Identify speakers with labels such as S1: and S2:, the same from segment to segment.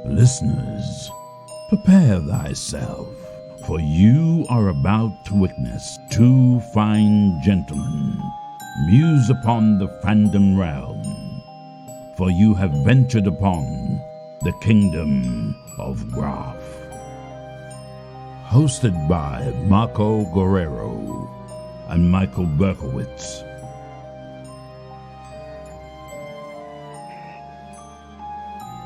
S1: Listeners, prepare thyself, for you are about to witness two fine gentlemen muse upon the fandom realm, for you have ventured upon the kingdom of Graph. Hosted by Marco Guerrero and Michael Berkowitz.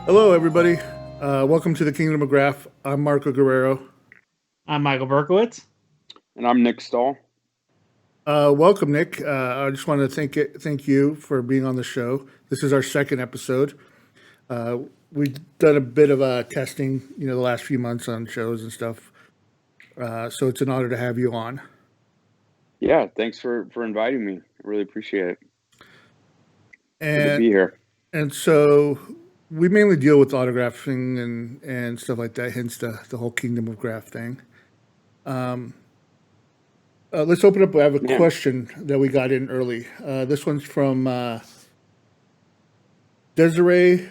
S2: Hello, everybody. Welcome to the Kingdom of Graph. I'm Marco Guerrero.
S3: I'm Michael Berkowitz.
S4: And I'm Nick Stahl.
S2: Welcome, Nick. I just want to thank you for being on the show. This is our second episode. We've done a bit of testing, the last few months on shows and stuff. So it's an honor to have you on.
S4: Yeah, thanks for inviting me. I really appreciate it.
S2: And
S4: good to be here.
S2: And so we mainly deal with autographing and stuff like that, hence the whole Kingdom of Graph thing. Let's open up. I have a question that we got in early. This one's from Desiree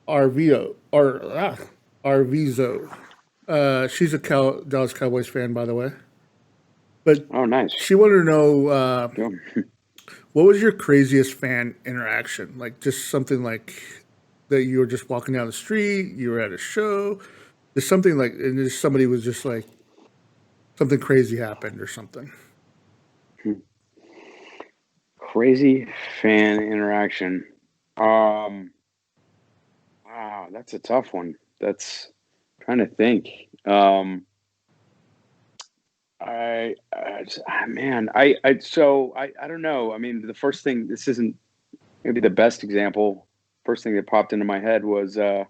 S2: Arvizo. She's a Dallas Cowboys fan, by the way. But
S4: oh, nice.
S2: She wanted to know what was your craziest fan interaction? Like just something like that you were just walking down the street, you were at a show, there's something like, and just somebody was just like, something crazy happened or something.
S4: Crazy fan interaction. Wow, that's a tough one. That's trying to think. I don't know. I mean, the first thing, this isn't maybe the best example. First thing that popped into my head was I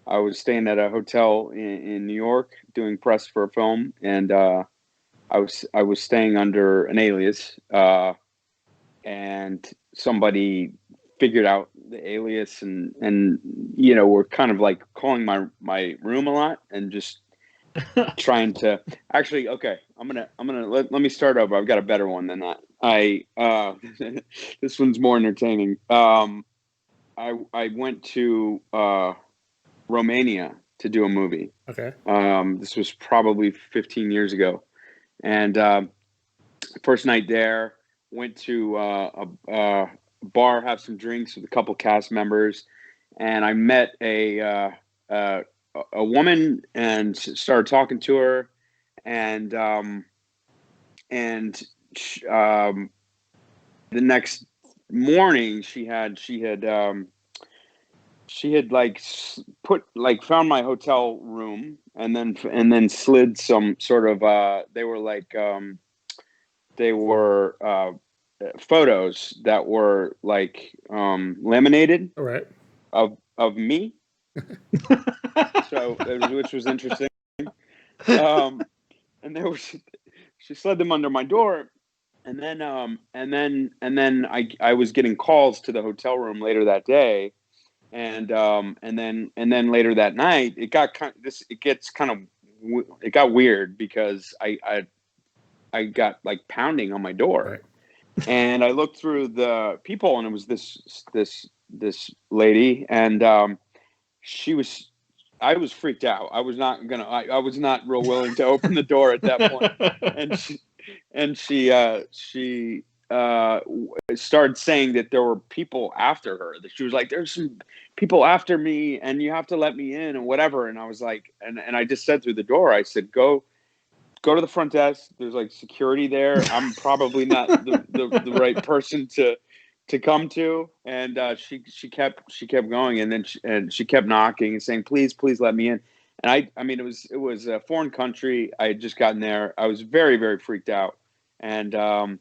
S4: was staying at a hotel in New York doing press for a film, and I was staying under an alias, and somebody figured out the alias and were kind of like calling my room a lot and just trying to actually. Okay, I'm gonna let me start over. I've got a better one than that. This one's more entertaining. I went to Romania to do a movie.
S2: Okay.
S4: This was probably 15 years ago, and first night there, went to a bar, have some drinks with a couple cast members, and I met a woman and started talking to her, and the next morning she had found my hotel room and then slid some sort of they were photos that were like laminated of me. So which was interesting. And she slid them under my door. And then I was getting calls to the hotel room later that day, and then later that night it got weird because I got like pounding on my door, and I looked through the people, and it was this lady, and I was freaked out. I was not real willing to open the door at that point, and she started saying that there were people after her, that she was like, there's some people after me and you have to let me in and whatever. And I was like, and I just said through the door, I said, go to the front desk. There's like security there. I'm probably not the right person to come to. And she kept going, and then she kept knocking and saying, please let me in. And I mean, it was a foreign country. I had just gotten there. I was very, very freaked out. And I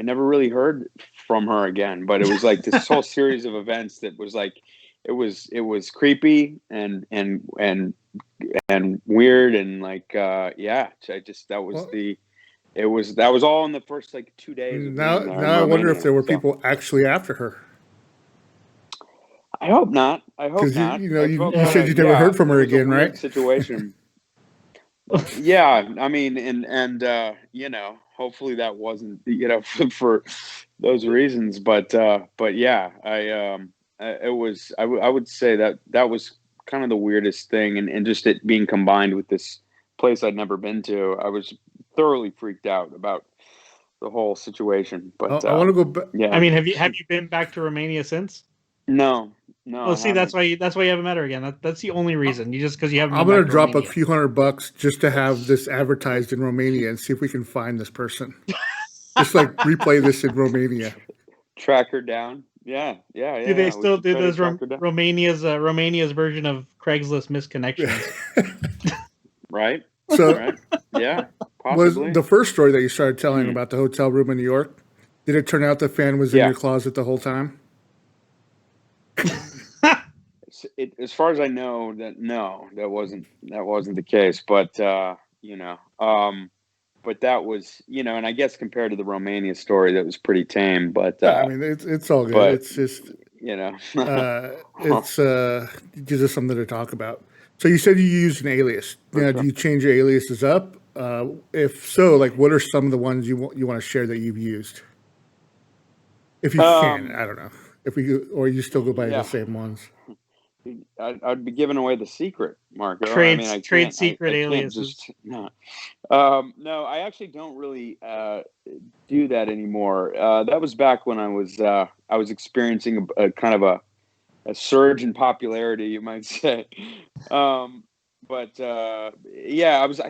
S4: never really heard from her again, but it was like this whole series of events that was like, it was creepy and weird. And like, that was all in the first like 2 days.
S2: Now I wonder if there were people actually after her.
S4: I hope not. You
S2: said you never heard from her again, right?
S4: Situation. Yeah, I mean, and hopefully that wasn't for those reasons, but yeah, I would say that was kind of the weirdest thing, and just it being combined with this place I'd never been to. I was thoroughly freaked out about the whole situation. But
S2: I want to go back.
S4: yeah,
S3: I mean, have you been back to Romania since?
S4: no,
S3: Oh,
S4: I
S3: see, that's
S4: haven't.
S3: why you haven't met her again. That's the only reason. You just because you haven't
S2: I'm
S3: been
S2: going
S3: back
S2: to
S3: to
S2: drop a
S3: Romania.
S2: few $100 just to have this advertised in Romania and see if we can find this person. Just like replay this in Romania.
S4: Track her down. Yeah.
S3: Do they
S4: We
S3: still
S4: should
S3: do
S4: try to
S3: those
S4: track her down.
S3: Romania's version of Craigslist misconnections?
S4: Right.
S2: So
S4: Right. Yeah.
S2: was
S4: Possibly.
S2: the first story that you started telling about the hotel room in New York, did it turn out the fan was in
S4: Yeah.
S2: your closet the whole time?
S4: As far as I know, that wasn't the case. But but that was, and I guess compared to the Romania story, that was pretty tame. But
S2: Yeah, I mean, it's all good.
S4: but
S2: It's just
S4: it's
S2: it gives us something to talk about. So you said you used an alias. Now, do you change your aliases up? If so, like, what are some of the ones you want to share that you've used? If you can, I don't know. If we or you still go by the same ones.
S4: I'd be giving away the secret, Marco.
S3: Trade
S4: I
S3: secret
S4: can't
S3: aliases.
S4: no. No, I actually don't really do that anymore. That was back when I was experiencing a kind of a surge in popularity, you might say. But I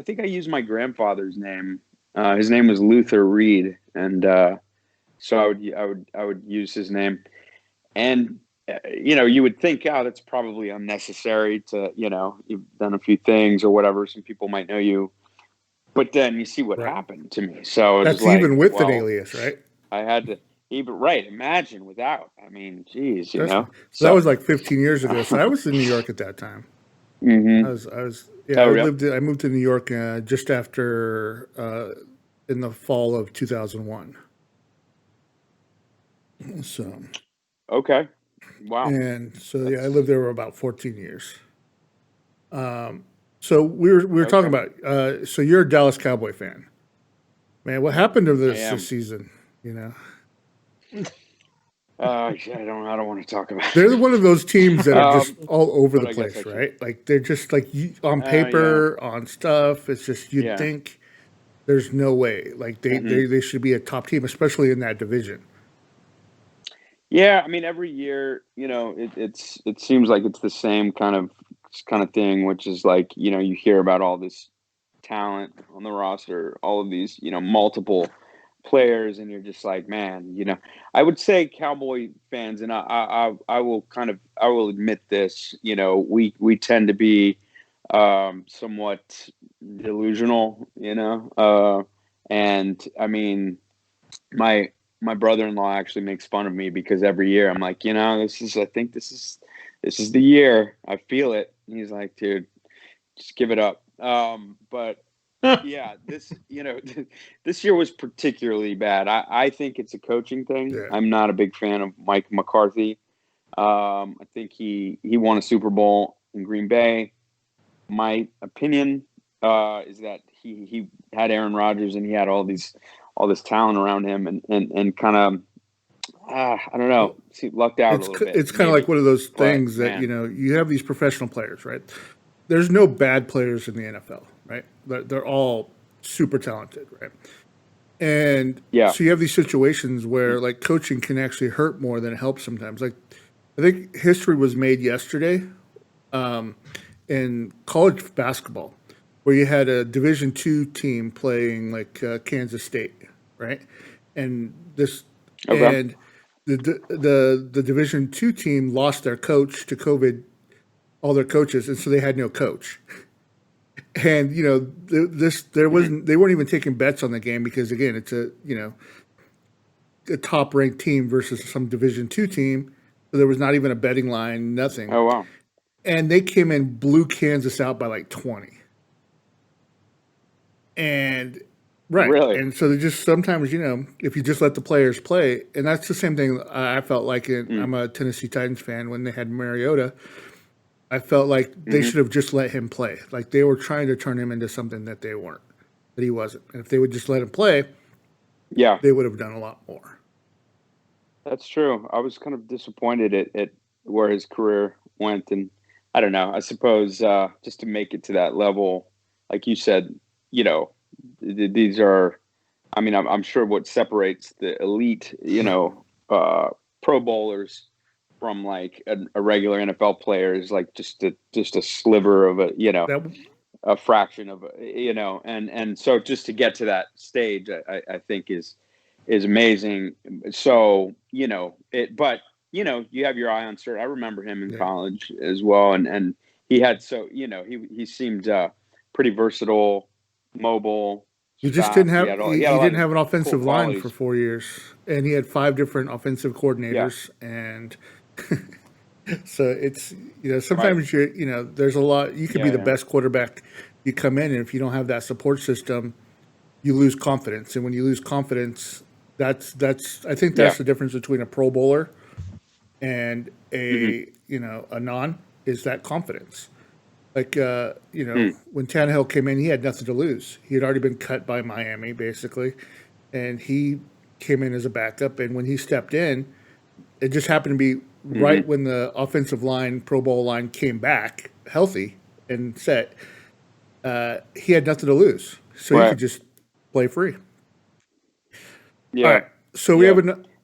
S4: think I used my grandfather's name. His name was Luther Reed, and so I would use his name. And you would think, oh, that's probably unnecessary to, you've done a few things or whatever. Some people might know you, but then you see what happened to me. So
S2: that's even with an alias, right?
S4: I had to imagine without. I mean, geez,
S2: So that was like 15 years ago. So I was in New York at that time.
S4: Mm-hmm.
S2: I moved to New York just after in the fall of 2001. So
S4: okay. Wow.
S2: And so I lived there for about 14 years. So we were talking about. So you're a Dallas Cowboy fan, man. What happened to this season?
S4: I don't want to talk about.
S2: They're one of those teams that are just all over the place,
S4: right?
S2: Like they're just like on paper, on stuff. It's just you'd think there's no way. Like they should be a top team, especially in that division.
S4: Yeah, I mean, every year, it seems like it's the same kind of thing, which is like, you hear about all this talent on the roster, all of these, multiple players, and you're just like, man, I would say Cowboy fans, and I will admit this, we tend to be somewhat delusional, and I mean, my brother-in-law actually makes fun of me because every year I'm like, I think this is the year. I feel it. And he's like, dude, just give it up. But yeah, this year was particularly bad. I think it's a coaching thing.
S2: Yeah.
S4: I'm not a big fan of Mike McCarthy. I think he won a Super Bowl in Green Bay. My opinion is that he had Aaron Rodgers and he had all this talent around him and kind of I don't know, lucked out a little bit.
S2: It's kind of like one of those things that you have these professional players, right? There's no bad players in the NFL, right? They're all super talented, right? And so you have these situations where like coaching can actually hurt more than it helps sometimes. Like I think history was made yesterday in college basketball, where you had a Division II team playing like Kansas State, right? And and the Division II team lost their coach to COVID, all their coaches, and so they had no coach. And they weren't even taking bets on the game because again, it's a top ranked team versus some Division II team. So there was not even a betting line, nothing.
S4: Oh wow!
S2: And they came in, blew Kansas out by like 20. And right,
S4: really,
S2: and so they just sometimes if you just let the players play, and that's the same thing I felt like. I'm a Tennessee Titans fan when they had Mariota. I felt like they should have just let him play. Like they were trying to turn him into something that they weren't, that he wasn't. And if they would just let him play, they would have done a lot more.
S4: That's true. I was kind of disappointed at where his career went, and I don't know. I suppose just to make it to that level, like you said, these are. I mean, I'm sure what separates the elite, Pro Bowlers from like a regular NFL player is like just a sliver of a fraction of and so just to get to that stage, I think is amazing. So but you have your eye on certain. I remember him in college as well, and he had he seemed pretty versatile, mobile.
S2: He just didn't have he didn't have an
S4: cool
S2: offensive line
S4: qualities.
S2: for 4 years, and he had 5 different offensive coordinators, and so it's sometimes there's a lot. You could be the best quarterback. You come in, and if you don't have that support system, you lose confidence, and when you lose confidence, that's I think that's the difference between a Pro Bowler and a a non is that confidence. Like, when Tannehill came in, he had nothing to lose. He had already been cut by Miami, basically, and he came in as a backup. And when he stepped in, it just happened to be right when the offensive line, Pro Bowl line, came back healthy and set. He had nothing to lose, so he could just play free.
S4: Yeah.
S2: All right. So we have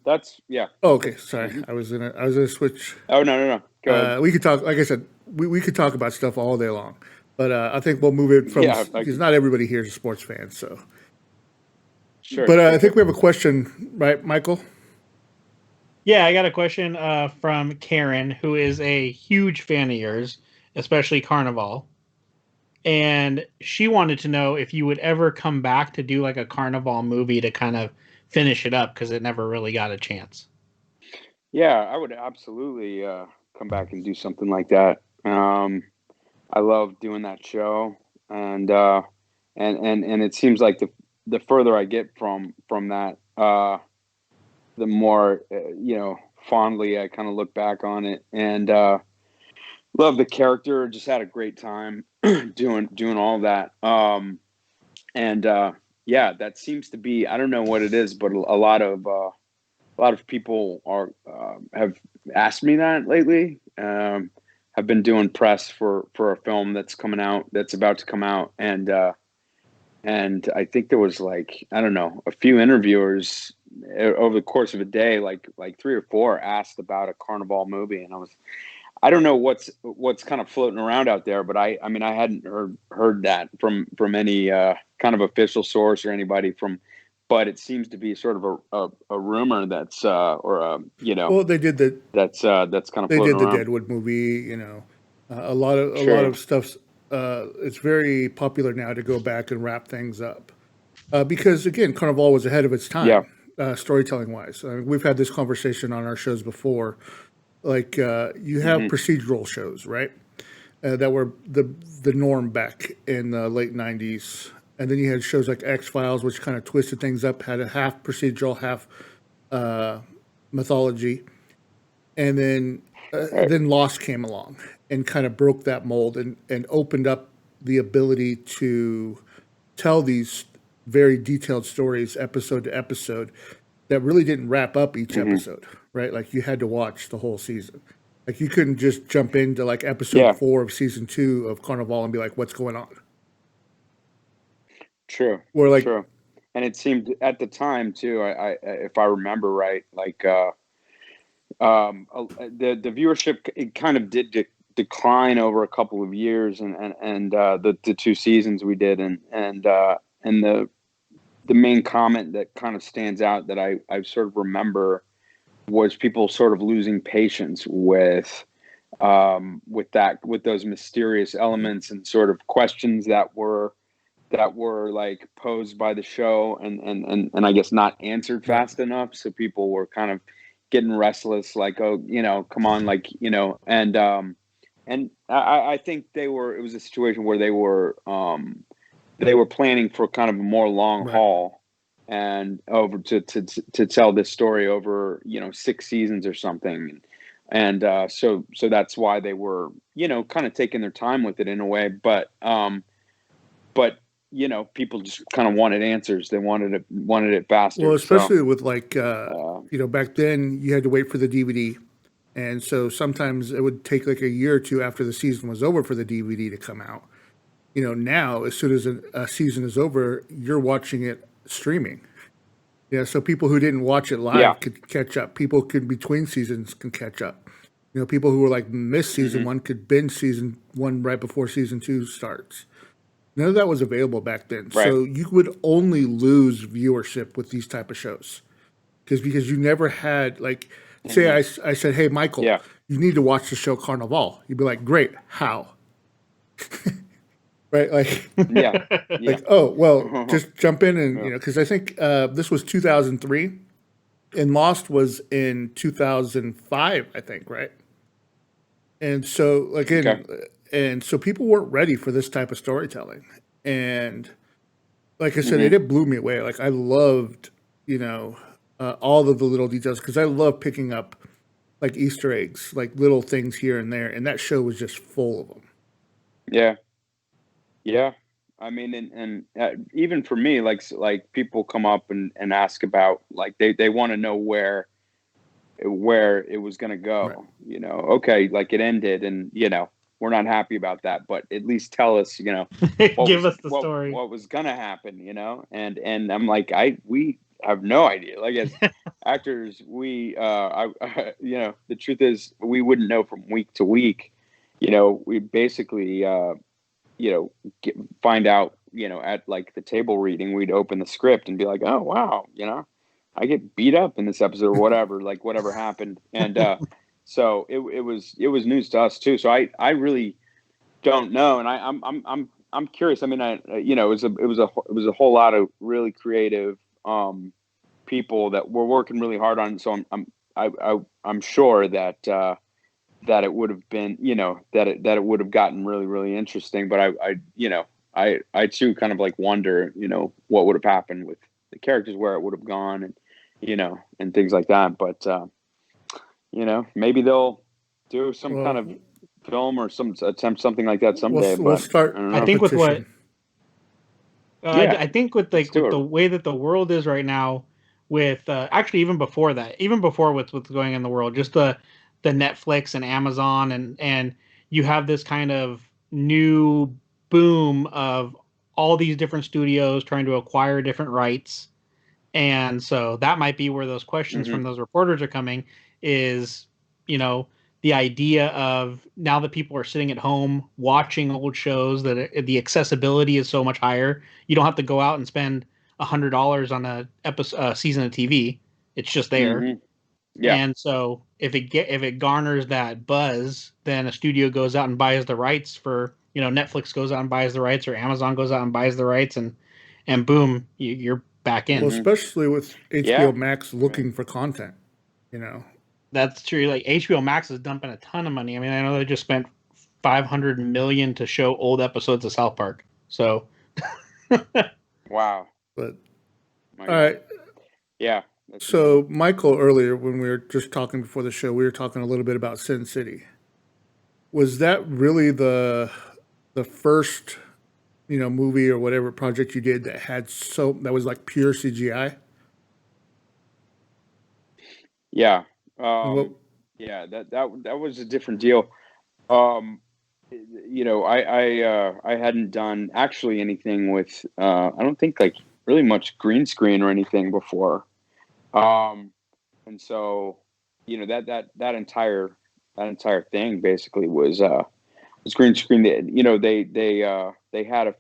S4: That's
S2: Oh, okay. Sorry, I was gonna switch.
S4: Oh no. Go ahead.
S2: We could talk. Like I said, we could talk about stuff all day long, but I think we'll move it from because not everybody here is a sports fan. So,
S4: sure.
S2: But I think we have a question, right, Michael?
S3: Yeah, I got a question from Karen, who is a huge fan of yours, especially Carnival, and she wanted to know if you would ever come back to do like a Carnival movie to kind of finish it up because it never really got a chance.
S4: Yeah, I would absolutely come back and do something like that. I love doing that show, and it seems like the further I get from that, the more fondly I kind of look back on it, and love the character. Just had a great time doing all that. Yeah, that seems to be, I don't know what it is, but a lot of people have asked me that lately. Have been doing press for a film that's about to come out, and I think there was like, I don't know, a few interviewers over the course of a day, like 3 or 4 asked about a Carnival movie, and I don't know what's kind of floating around out there, but I mean I hadn't heard that from any kind of official source or anybody but it seems to be sort of a rumor that's
S2: Well, they did
S4: that's kind of
S2: they
S4: floating
S2: did the
S4: around.
S2: Deadwood movie. A lot of stuff's. It's very popular now to go back and wrap things up because again, Carnival was ahead of its time, storytelling wise. We've had this conversation on our shows before. Like you have procedural shows, right? That were the norm back in the late '90s, and then you had shows like X-Files, which kind of twisted things up, had a half procedural, half mythology, and then Lost came along and kind of broke that mold and opened up the ability to tell these very detailed stories, episode to episode, that really didn't wrap up each episode, right? Like you had to watch the whole season. Like you couldn't just jump into like episode 4 of season 2 of Carnival and be like, "What's going on?"
S4: True. And it seemed at the time too. I if I remember right, like the viewership, it kind of did decline over a couple of years, and the 2 seasons we did, and the main comment that kind of stands out that I sort of remember was people sort of losing patience with those mysterious elements and sort of questions that were like posed by the show and I guess not answered fast enough. So people were kind of getting restless, like, oh, come on, like, and I think it was a situation where they were planning for kind of a more long haul and over to tell this story over 6 seasons or something, and so that's why they were kind of taking their time with it in a way, but people just kind of wanted answers. They wanted it faster.
S2: Well, especially with like back then you had to wait for the DVD, And so sometimes it would take like a year or two after the season was over for the DVD to come out. Now, as soon as a season is over, you're watching it streaming. Yeah, so people who didn't watch it
S4: Yeah.
S2: live could catch up. People could between seasons can catch up. People who were like missed season one could binge season one right before season two starts. None of that was available back then.
S4: Right.
S2: So you would only lose viewership with these type of shows. Because you never had like, say I said, hey Michael,
S4: Yeah.
S2: you need to watch the show Carnival. You'd be like, great, how? Right? Like,
S4: Yeah. Yeah.
S2: like, oh well, just jump in and because I think this was 2003, and Lost was in 2005, I think, right? And so again,
S4: Okay.
S2: and so people weren't ready for this type of storytelling, and like I said, it blew me away. Like I loved, all of the little details because I love picking up like Easter eggs, like little things here and there, and that show was just full of them.
S4: Yeah. Yeah. I mean, and even for me, like people come up and ask about, like, they want to know where it was going to
S2: Right.
S4: go, okay, like it ended, and we're not happy about that, but at least tell us,
S3: Give us the story.
S4: what was going to happen, and I'm like, we have no idea, like, as actors, the truth is we wouldn't know from week to week. We basically find out, at like the table reading, we'd open the script and be like, oh wow, I get beat up in this episode or whatever, like whatever happened. And so it was news to us too. So I really don't know. And I'm curious. I mean, it was a whole lot of really creative people that were working really hard on it. So I'm sure that it would have been, that it would have gotten really, really interesting. But I too kind of like wonder, what would have happened with the characters, where it would have gone, and and things like that. But maybe they'll do some kind
S2: Well,
S4: of film or attempt something like that
S2: we'll
S4: someday.
S2: we'll
S4: But I
S2: start
S4: don't
S3: I
S2: a
S4: know.
S3: think with what
S2: petition.
S4: Yeah,
S3: I think with
S4: let's
S3: like
S4: do
S3: with the
S4: it.
S3: way that the world is right now, with actually even before that, even before what's going in the world, just the Netflix and Amazon and you have this kind of new boom of all these different studios trying to acquire different rights, and so that might be where those questions
S4: Hmm.
S3: from those reporters are coming. Is you know the idea of now that people are sitting at home watching old shows, that the accessibility is so much higher. You don't have to go out and spend $100 on a episode season of TV. It's just there.
S4: Hmm. Yeah.
S3: And so if it garners that buzz, then a studio goes out and buys the rights for, Netflix goes out and buys the rights, or Amazon goes out and buys the rights, and boom, you're back
S2: Well,
S3: in.
S4: Hmm.
S2: especially with HBO
S4: Yeah.
S2: Max
S4: I mean,
S2: looking for content, you know.
S3: That's true. Like HBO Max is dumping a ton of money. I mean, I know they just spent 500 million to show old episodes of South Park. So
S4: wow.
S2: But
S4: My
S2: all
S4: God.
S2: right.
S4: Yeah. That's
S2: So Michael, earlier when we were just talking before the show, we were talking a little bit about Sin City. Was that really the first movie or whatever project you did that was like pure CGI?
S4: yeah.
S2: And what?
S4: Yeah. That was a different deal. Um, I hadn't done actually anything with I don't think, like, really much green screen or anything before. Um, and so that entire thing basically was green screen. They had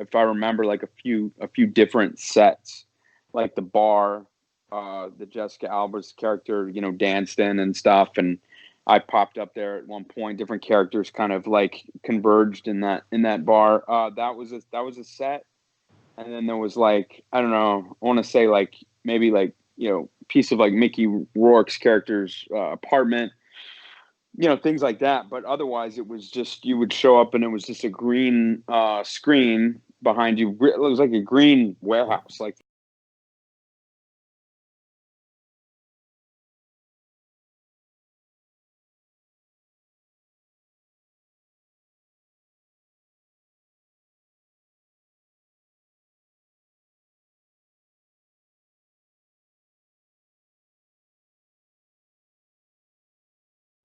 S4: if I remember, like a few different sets, like the bar, the Jessica Alba's character, danced in and stuff, and I popped up there at one point. Different characters kind of like converged in that bar. That was a set, and then there was, like, I don't know, I want to say, like, maybe, like, piece of, like, Mickey Rourke's character's apartment, things like that. But otherwise, it was just, you would show up and it was just a green screen behind you. It was like a green warehouse, like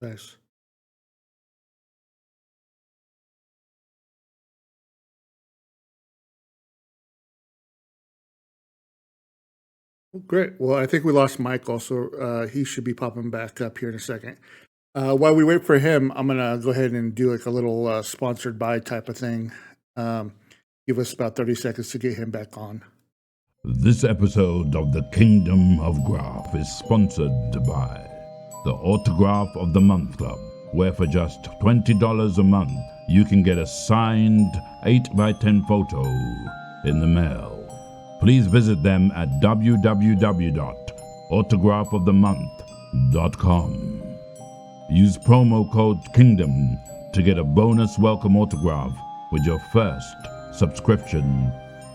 S2: Nice. Well, great. Well, I think we lost Mike also. He should be popping back up here in a second. While we wait for him, I'm going to go ahead and do like a little sponsored by type of thing. Give us about 30 seconds to get him back on.
S1: This episode of the Kingdom of Graph is sponsored by the Autograph of the Month Club, where for just $20 a month, you can get a signed 8x10 photo in the mail. Please visit them at www.autographofthemonth.com. Use promo code KINGDOM to get a bonus welcome autograph with your first subscription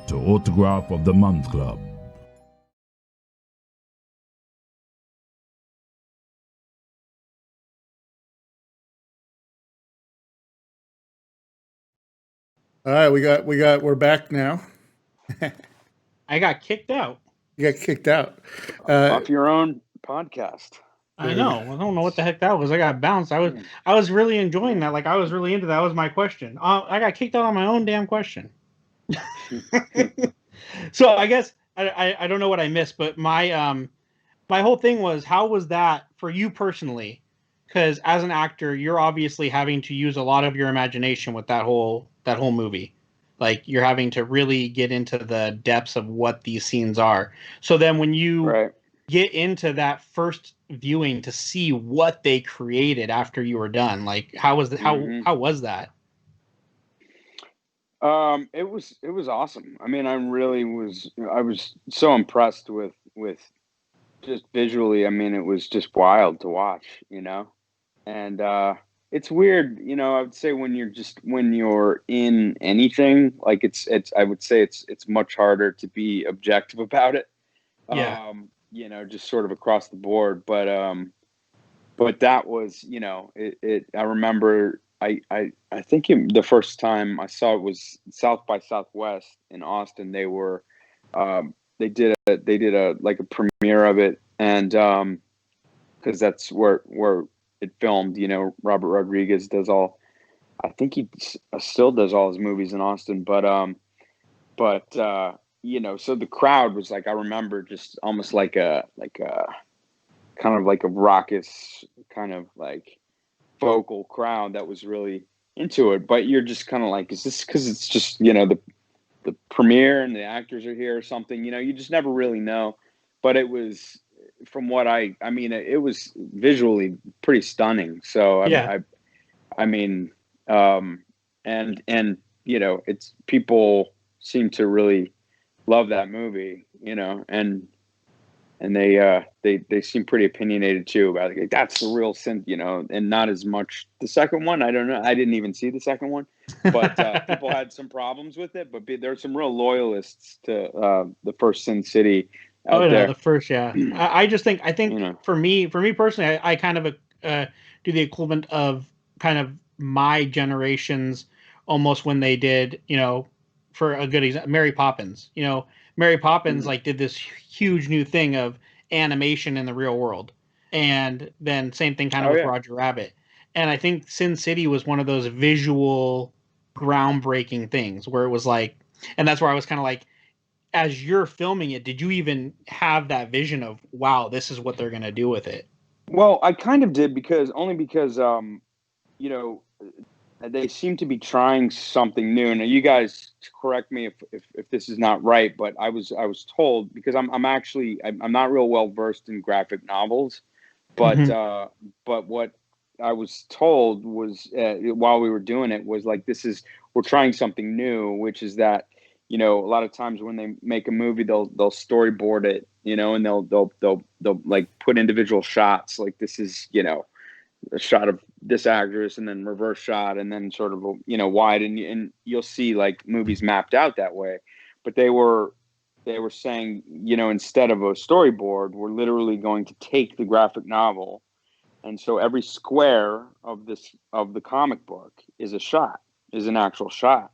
S1: to Autograph of the Month Club.
S2: All right, we're back now.
S3: I got kicked out.
S2: You got kicked out.
S4: Off your own podcast.
S3: I know. I don't know what the heck that was. I got bounced. I was really enjoying that. Like I was really into that. That was my question. I got kicked out on my own damn question. So I guess I don't know what I missed, but my whole thing was, how was that for you personally? Because as an actor, you're obviously having to use a lot of your imagination with that whole movie. Like you're having to really get into the depths of what these scenes are. So then when you get into that first viewing to see what they created after you were done, like how was how was that?
S4: It was awesome. I mean, I was so impressed with just visually. I mean, it was just wild to watch, and it's weird, I would say when you're in anything, like I would say it's much harder to be objective about it.
S3: Yeah.
S4: Just sort of across the board. But that was, I remember I think the first time I saw it was South by Southwest in Austin. They were, they did a like a premiere of it. And, cause that's where it filmed, Robert Rodriguez does I think he still does all his movies in Austin, but so the crowd was like, I remember just almost like a kind of like a raucous kind of like vocal crowd that was really into it. But you're just kind of like, is this because it's just, the premiere and the actors are here or something, you just never really know. But it was, from what I mean, it was visually pretty stunning. So and it's, people seem to really love that movie, and they seem pretty opinionated too about it. Like, that's the real sin, and not as much the second one. I don't know. I didn't even see the second one, but people had some problems with it. But there are some real loyalists to the first Sin City out there.
S3: The first, yeah. I think for me personally, I kind of do the equivalent of kind of my generation's almost when they did, for a good example, Mary Poppins. Mary Poppins like did this huge new thing of animation in the real world, and then same thing kind of with Roger Rabbit. And I think Sin City was one of those visual groundbreaking things where it was like, and that's where I was kind of like, as you're filming it, did you even have that vision of, wow, this is what they're going to do with it?
S4: Well, I kind of did because they seem to be trying something new. Now, you guys correct me if this is not right, but I was told, because I'm not real well versed in graphic novels, but but what I was told was while we were doing it was like, we're trying something new, which is that, a lot of times when they make a movie, they'll storyboard it, and they'll like put individual shots, like this is, a shot of this actress and then reverse shot and then sort of, wide, and you'll see like movies mapped out that way. But they were saying, instead of a storyboard, we're literally going to take the graphic novel. And so every square of the comic book is an actual shot,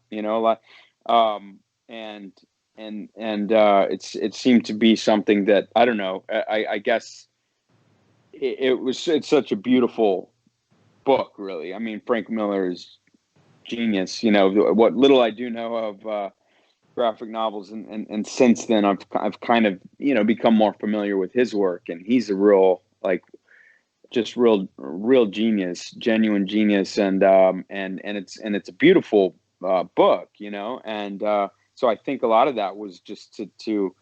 S4: it seemed to be something that, I don't know, I guess it's such a beautiful book, really. I mean, Frank Miller is genius. You know, what little I do know of graphic novels, and since then I've kind of, you know, become more familiar with his work, and he's a real, like, just real genius, genuine genius, and it's a beautiful book, you know, and so I think a lot of that was just to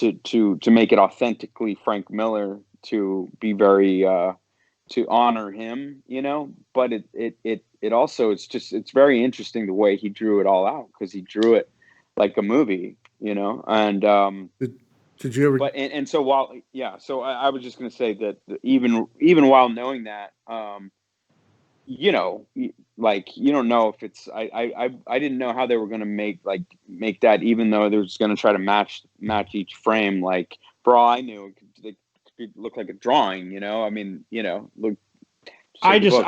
S4: make it authentically Frank Miller, to be very to honor him, you know. But it also, it's very interesting the way he drew it all out, because he drew it like a movie, you know. And
S2: did you ever?
S4: But and so while so I was just going to say that even while knowing that, you know, like, you don't know if it's I didn't know how they were going to make that, even though they were just going to try to match each frame. Like, for all I knew, it could look like a drawing, you know. I mean, you know, look. I
S3: just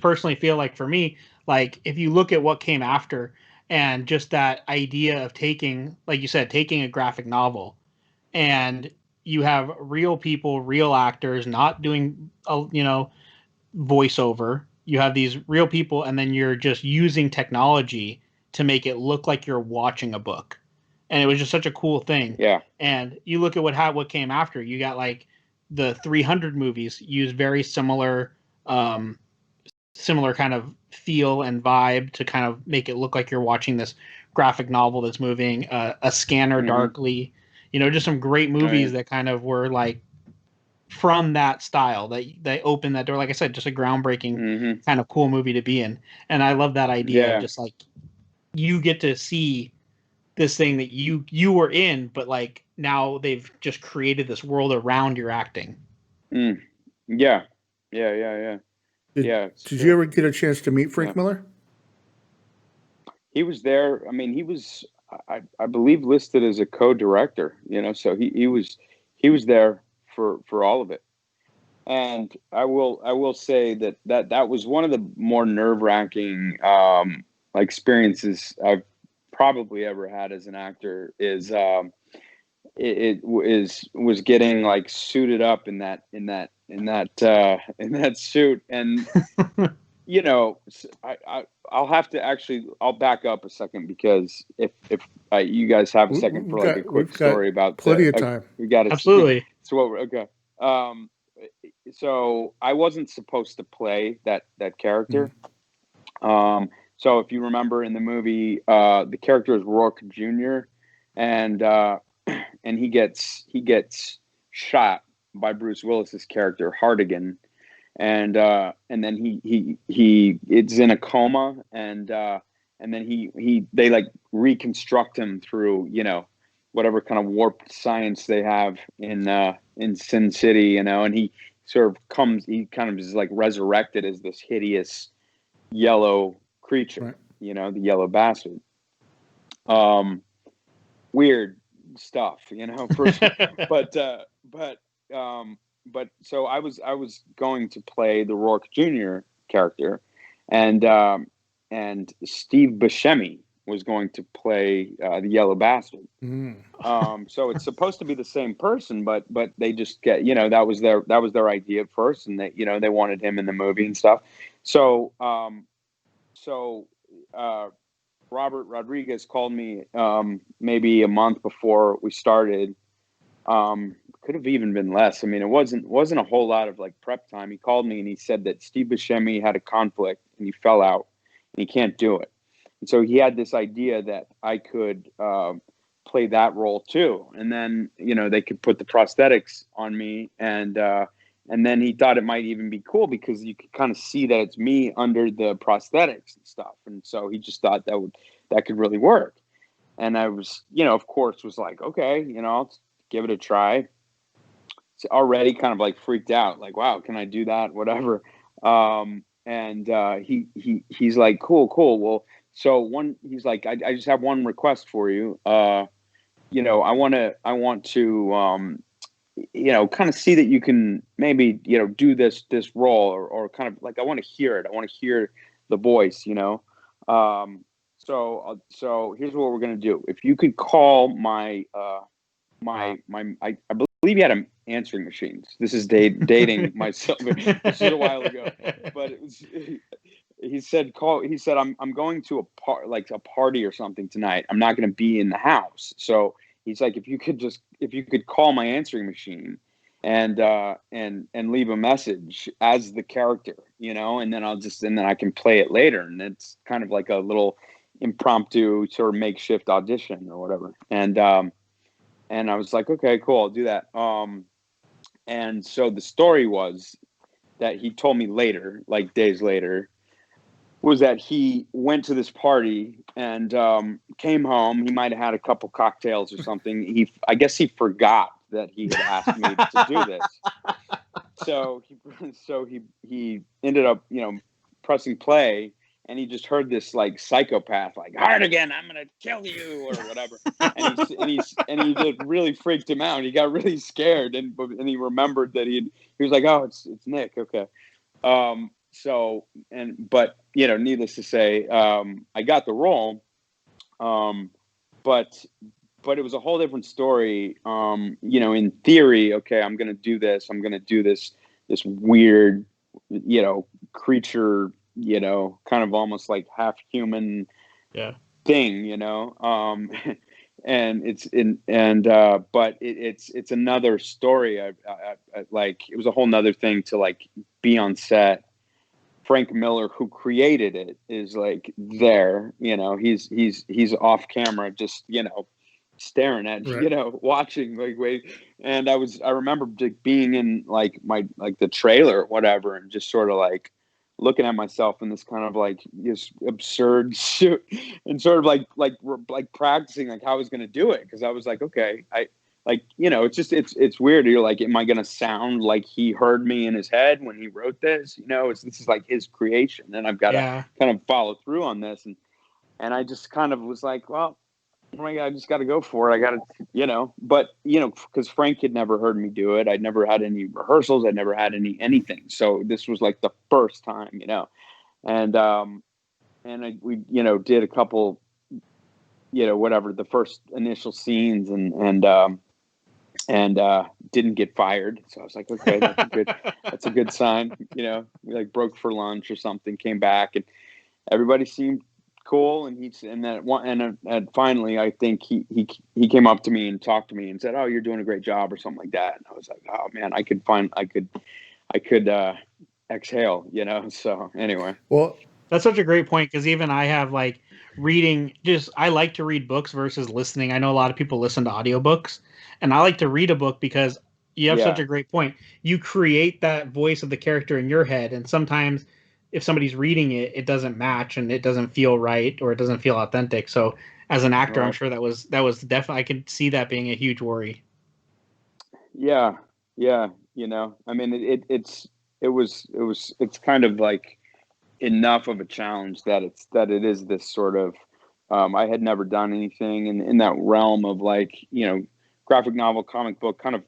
S3: personally feel like, for me, like, if you look at what came after, and just that idea of taking, like you said, taking a graphic novel, and you have real people, real actors, not doing, you know, voiceover. You have these real people, and then you're just using technology to make it look like you're watching a book. And it was just such a cool thing.
S4: Yeah.
S3: And you look at what came after. You got, like, the 300 movies use very similar kind of feel and vibe to kind of make it look like you're watching this graphic novel that's moving. A Scanner Darkly, you know, just some great movies that kind of were, like, from that style, that they opened that door. Like I said, just a groundbreaking kind of cool movie to be in. And I love that idea. Just like, you get to see this thing that you were in, but, like, now they've just created this world around your acting.
S4: Yeah.
S2: Did you ever get a chance to meet Frank Miller?
S4: He was there. I mean, he was, I believe, listed as a co-director, you know, so he was there for all of it. And I will say that was one of the more nerve-wracking experiences I've probably ever had as an actor. Is was getting, like, suited up in that suit. And you know, I'll back up a second, because if you guys have a second for, like, a quick story about
S2: plenty of time.
S4: We got
S3: absolutely.
S4: So okay. So I wasn't supposed to play that character. So if you remember in the movie, the character is Rourke Jr. and he gets shot by Bruce Willis's character Hartigan, and then he is in a coma, and then they, like, reconstruct him through, you know, whatever kind of warped science they have in Sin City, you know. And he kind of is, like, resurrected as this hideous yellow creature, you know, the yellow bastard. Weird stuff, you know. But so I was going to play the Rourke Jr. character, and Steve Buscemi was going to play the yellow bastard. So it's supposed to be the same person, but they just get, you know, that was their idea at first, and they wanted him in the movie and stuff. So Robert Rodriguez called me maybe a month before we started. Could have even been less. I mean, it wasn't a whole lot of, like, prep time. He called me and he said that Steve Buscemi had a conflict and he fell out and he can't do it. And so he had this idea that I could play that role too. And then, you know, they could put the prosthetics on me, and then he thought it might even be cool because you could kind of see that it's me under the prosthetics and stuff. And so he just thought that could really work. And I was, you know, of course, was like, okay, you know, I'll give it a try. It's already kind of, like, freaked out, like, wow, can I do that? Whatever. And he's like, cool. Well, so he's like, I just have one request for you. You know, I want to, you know, kind of see that you can maybe, you know, do this role, or kind of, like, I want to hear it. I want to hear the voice, you know? So here's what we're going to do. If you could call my I believe he had answering machines. This is dating myself. This is a while ago, but it was. He said, I'm going to a party or something tonight. I'm not going to be in the house. So he's like, if you could call my answering machine and leave a message as the character, and then I can play it later. And it's kind of like a little impromptu sort of makeshift audition or whatever. And I was like, okay, cool, I'll do that. And so the story was that he told me later, like days later, was that he went to this party and came home. He might have had a couple cocktails or something. I guess he forgot that he had asked me to do this. So he ended up, pressing play, and he just heard this like psychopath, like, hard again, I'm gonna kill you or whatever. And he just really freaked him out. He got really scared, and he remembered that he was like, oh, it's Nick, okay. But needless to say, I got the role, but it was a whole different story. In theory, okay, I'm going to do this weird, creature, kind of almost like half human thing, and but it's another story. I like, it was a whole nother thing to like be on set. Frank Miller, who created it, is like there, he's off camera, just, staring at, right. Watching, like, wait. And I remember being in like the trailer or whatever, and just sort of like looking at myself in this kind of like this absurd suit, and sort of like practicing like how I was going to do it. Cause I was like, okay, it's weird. You're like, am I going to sound like he heard me in his head when he wrote this? This is like his creation, and I've got to kind of follow through on this. And I just kind of was like, well, I just got to go for it. I got to, but, because Frank had never heard me do it. I'd never had any rehearsals. I'd never had anything. So this was like the first time, and we, did a couple, whatever, the first initial scenes, and didn't get fired. So I was like, okay, that's a good sign. We like broke for lunch or something, came back, and everybody seemed cool. And finally, I think he came up to me and talked to me and said, "Oh, you're doing a great job," or something like that. And I was like, "Oh man, I could exhale," So anyway,
S2: well,
S3: that's such a great point, because even I have like reading. I like to read books versus listening. I know a lot of people listen to audiobooks, and I like to read a book because you have such a great point. You create that voice of the character in your head, and sometimes if somebody's reading it, it doesn't match and it doesn't feel right, or it doesn't feel authentic. So as an actor, I'm sure that was definitely, I could see that being a huge worry.
S4: Yeah. I mean, it's kind of like enough of a challenge that it is this sort of, I had never done anything in that realm of like, graphic novel, comic book, kind of,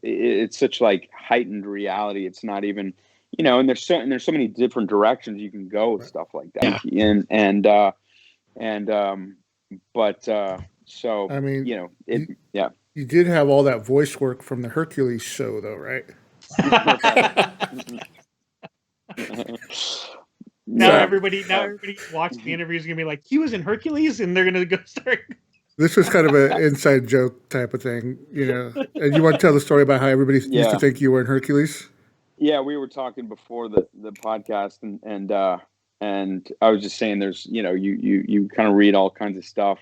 S4: it's such like heightened reality. It's not even, and there's so many different directions you can go with stuff like that. So
S2: I mean,
S4: you
S2: did have all that voice work from the Hercules show, though, right?
S3: Now everybody watching the interview is gonna be like, he was in Hercules, and they're gonna go start.
S2: This was kind of an inside joke type of thing, And you want to tell the story about how everybody used to think you were in Hercules?
S4: Yeah, we were talking before the podcast, and I was just saying, there's, you kind of read all kinds of stuff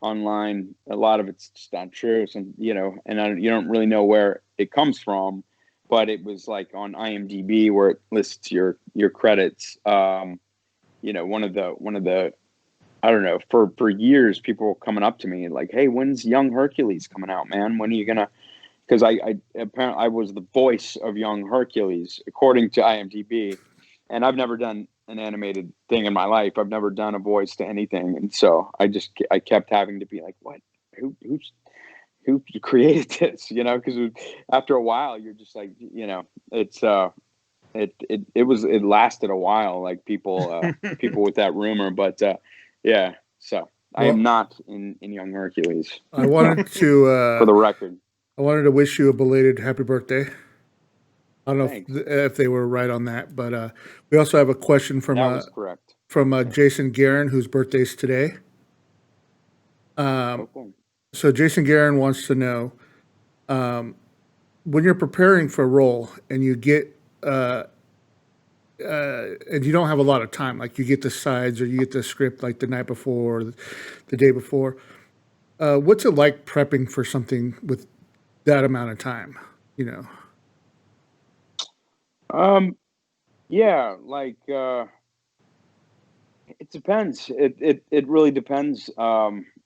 S4: online. A lot of it's just not true. So, you don't really know where it comes from, but it was like on IMDb where it lists your credits. One of the, I don't know, for years, people were coming up to me like, "Hey, when's Young Hercules coming out, man? When are you gonna?" Because I apparently I was the voice of young Hercules according to IMDb, and I've never done an animated thing in my life. I've never done a voice to anything, and so I kept having to be like, "What? Who created this?" Because after a while, you're just like, it's it lasted a while, like people with that rumor, but So I am not in Young Hercules.
S2: I wanted to
S4: for the record.
S2: I wanted to wish you a belated happy birthday. I don't know
S4: Thanks.
S2: if they were right on that, but we also have a question from
S4: That was correct.
S2: Jason Guerin, whose birthday's today.
S4: Oh, cool.
S2: So Jason Guerin wants to know, when you're preparing for a role and you get and you don't have a lot of time, like you get the sides or you get the script like the night before or the day before. What's it like prepping for something with that amount of time? You know.
S4: Yeah, like it depends. It really depends.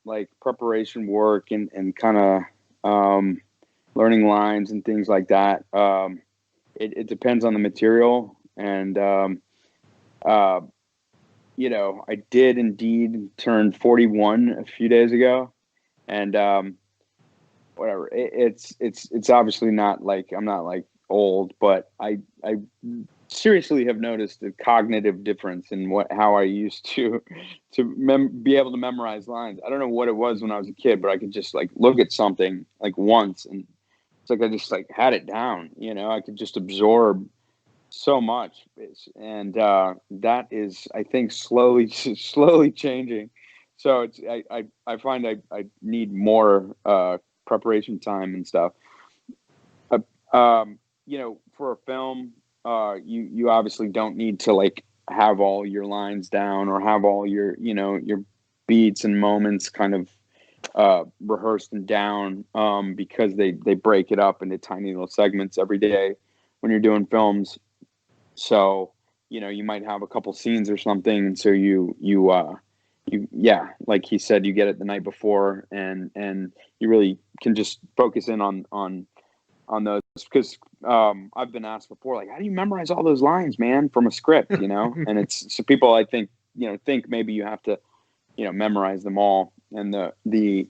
S4: Like preparation work and kind of learning lines and things like that. It depends on the material and you know, I did indeed turn 41 a few days ago, and whatever. It's obviously not like I'm not like old, but I seriously have noticed a cognitive difference in how I used to be able to memorize lines. I don't know what it was when I was a kid, but I could just like look at something like once and it's like I just like had it down. You know, I could just absorb so much, and that is, I think, slowly changing. So it's I find I need more preparation time and stuff. You know, for a film, you obviously don't need to like have all your lines down or have all your your beats and moments kind of rehearsed and down, because they break it up into tiny little segments every day when you're doing films. So, you know, you might have a couple scenes or something, and so you yeah, like he said, you get it the night before, and you really can just focus in on those, because I've been asked before, like, how do you memorize all those lines, man, from a script, you know? And it's, so people, I think, think maybe you have to, memorize them all. And the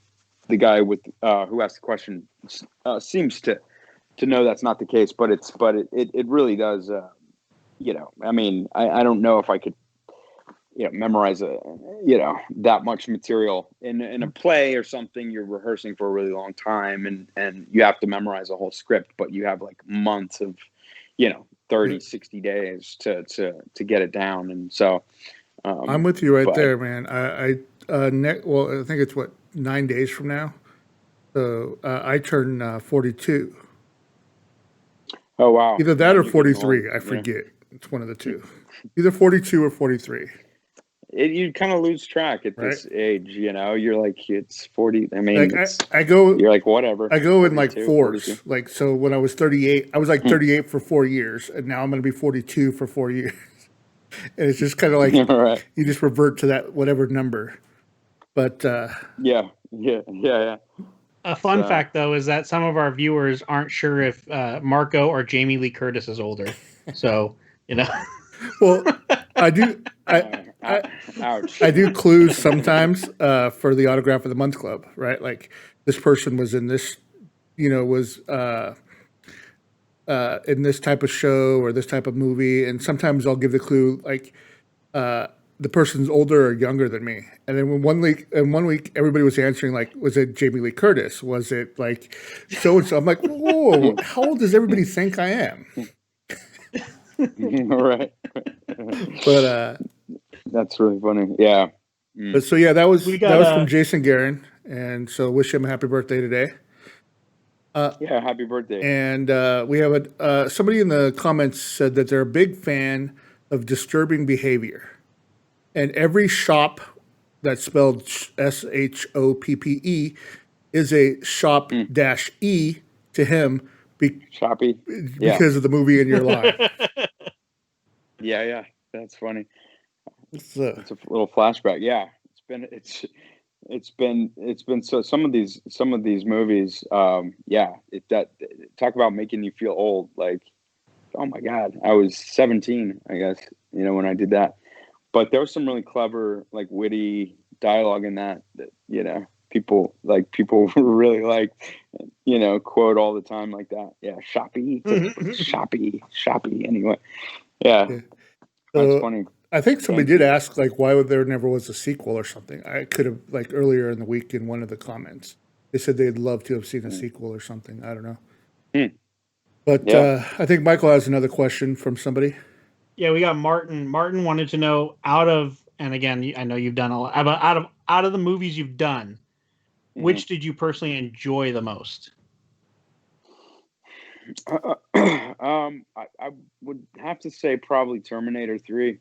S4: guy with who asked the question seems to know that's not the case, but it really does. I mean, I don't know if I could, memorize that much material in a play or something. You're rehearsing for a really long time, and you have to memorize a whole script, but you have like months of, 30, 60 days to get it down. And so,
S2: I'm with you right there, man. Well, I think it's 9 days from now. So I turn 42.
S4: Oh, wow.
S2: Either that or 43. I forget. It's one of the two. Either 42 or 43.
S4: You kind of lose track at this age, You're like, it's 40. I mean,
S2: like I go.
S4: You're like, whatever.
S2: I go in like
S4: 42,
S2: fours.
S4: 42.
S2: Like, so when I was 38, I was like 38 for 4 years, and now I'm going to be 42 for 4 years. And it's just kind of like
S4: right.
S2: You just revert to that whatever number. But
S4: yeah.
S3: A fun fact, though, is that some of our viewers aren't sure if Marco or Jamie Lee Curtis is older. So,
S2: Well, I do.
S4: Ouch.
S2: I do clues sometimes for the Autograph of the Month Club, right? Like, this person was in this, was in this type of show or this type of movie, and sometimes I'll give the clue like the person's older or younger than me. And then one week everybody was answering like, was it Jamie Lee Curtis? Was it like so and so? I'm like, whoa, how old does everybody think I am?
S4: Right.
S2: But
S4: that's really funny. Yeah.
S2: But so yeah, that was from Jason Guerin, and so wish him a happy birthday today.
S4: Yeah, happy birthday.
S2: And we have somebody in the comments said that they're a big fan of disturbing behavior. And every shop that's spelled SHOPPE is a shop -E to him
S4: Shoppy.
S2: because of the movie in your line.
S4: Yeah, that's funny.
S2: It's
S4: a little flashback. Yeah, it's been so some of these movies. That talk about making you feel old. Like, oh my God, I was 17, I guess, when I did that. But there was some really clever, like, witty dialogue in that people really like, quote all the time like that. Yeah, shoppy, shoppy. Anyway, yeah, that's funny.
S2: I think somebody did ask, like, why there never was a sequel or something. I could have, like, earlier in the week in one of the comments. they said they'd love to have seen a sequel or something. I don't know.
S4: Hmm.
S2: But
S4: Yeah.
S2: I think Michael has another question from somebody.
S3: Yeah, we got Martin. Martin wanted to know and again, I know you've done a lot, but out of the movies you've done, which did you personally enjoy the most?
S4: I would have to say probably Terminator 3.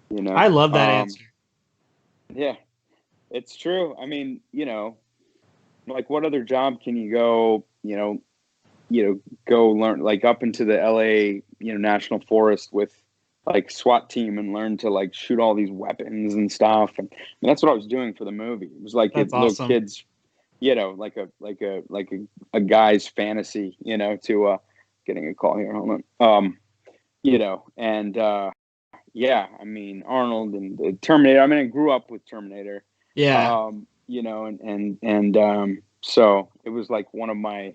S4: You know,
S3: I love that answer.
S4: Yeah, it's true. I mean, like what other job can you go, go learn like up into the LA, National Forest with like SWAT team and learn to like shoot all these weapons and stuff. And that's what I was doing for the movie. It was like
S3: That's
S4: little
S3: awesome.
S4: kids, like a guy's fantasy, to getting a call here. Hold on. And yeah, I mean Arnold and the Terminator. I mean, I grew up with Terminator.
S3: Yeah.
S4: So it was like one of my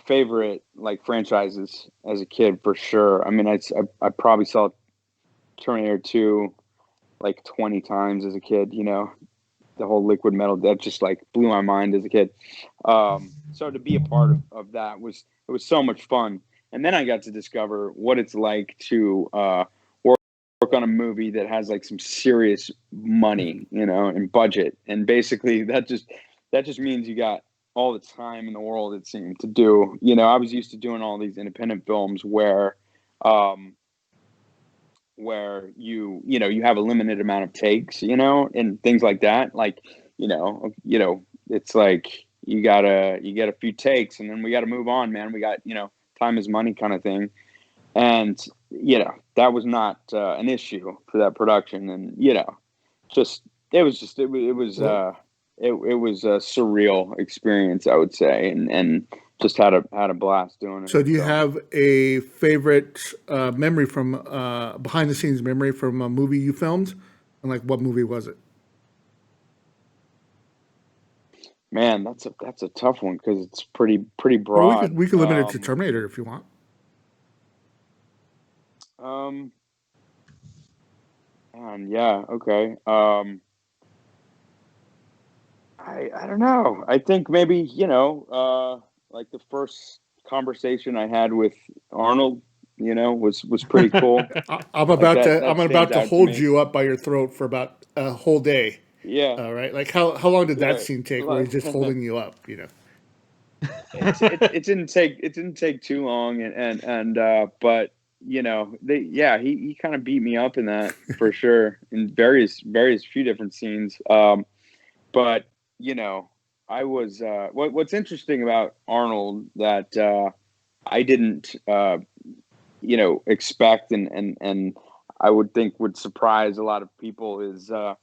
S4: favorite like franchises as a kid for sure. I mean, I probably saw Terminator 2 like 20 times as a kid. The whole liquid metal that just like blew my mind as a kid. So to be a part of that was so much fun. And then I got to discover what it's like to work on a movie that has like some serious money, and budget. And basically that just means you got all the time in the world, it seemed, to do. I was used to doing all these independent films where you have a limited amount of takes, and things like that. Like, it's like you get a few takes and then we got to move on, man. We got, time is money kind of thing. And, that was not an issue for that production. And, it was a surreal experience, I would say. And just had a blast doing it.
S2: So do you have a favorite memory from behind the scenes memory from a movie you filmed? And like, what movie was it?
S4: Man, that's a tough one because it's pretty
S2: Or
S4: broad.
S2: we could limit it to Terminator if you want.
S4: Yeah, okay. I don't know. I think maybe, like the first conversation I had with Arnold, was pretty cool.
S2: I'm
S4: Like
S2: about
S4: that
S2: to
S4: stands
S2: hold
S4: out to me.
S2: you up by your throat for about a whole day.
S4: Yeah.
S2: All right. Like how long did that
S4: Right.
S2: scene take where he's just holding you up,
S4: It didn't take too long, but he kind of beat me up in that for sure in various few different scenes. But I was what's interesting about Arnold that I didn't expect and I would think would surprise a lot of people is I